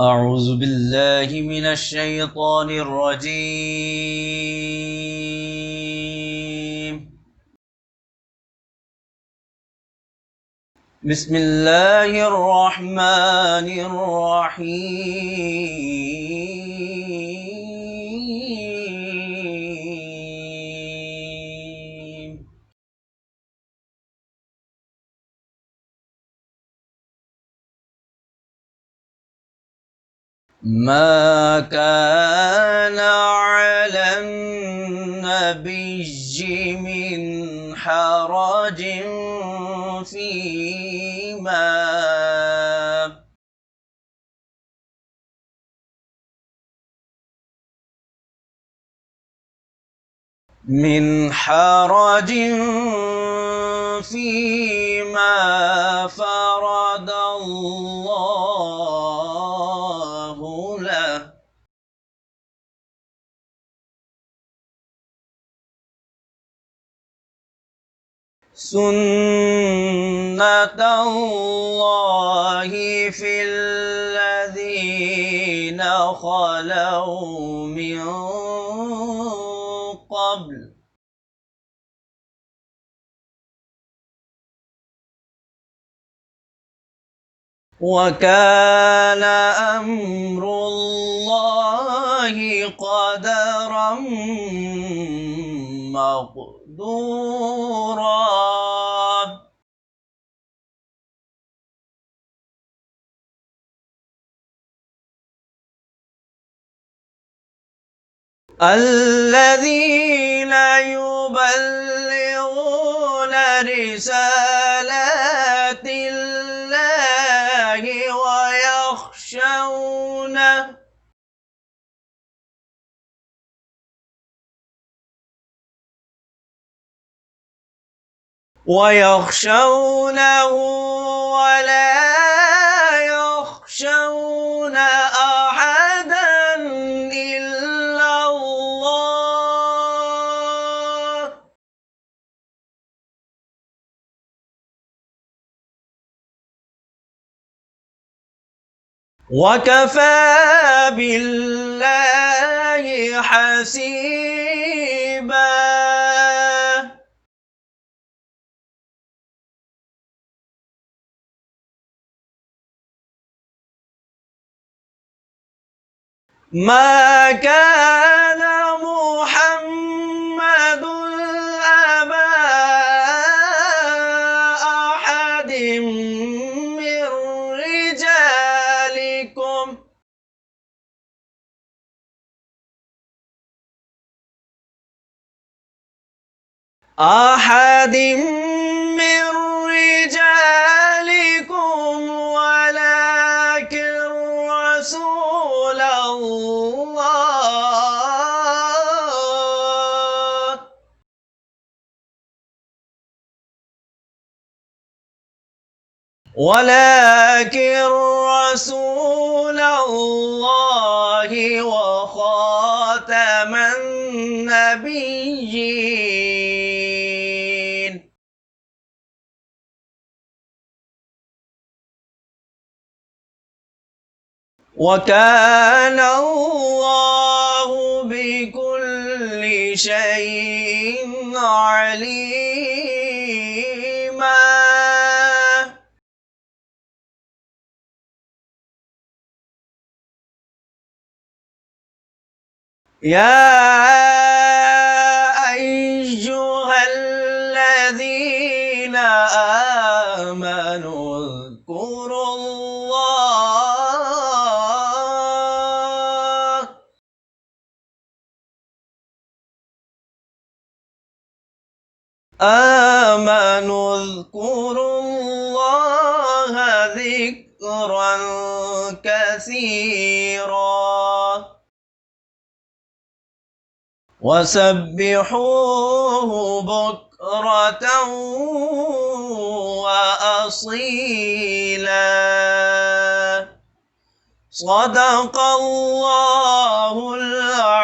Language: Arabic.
أعوذ بالله من الشيطان الرجيم. بسم الله الرحمن الرحيم. ما كان على النبي من حرج فيما فرض الله له. سنة الله في الذين خلوا من قبل وكان أمر الله قدرا مقدورا. الذين يبلغون رسالات الله ويخشونه ولا يخشون أحدا إلا الله. وكفى بالله حسيبا. ما كان محمد أبا أحد من رجالكم ولكن رسول الله. وخاتم النبيين. وكان الله بكل شيء عليما. يا أيها الذين آمنوا اذكروا الله ذكرا كثيرا وسبحوه بكرة وأصيلا. صدق الله العظيم.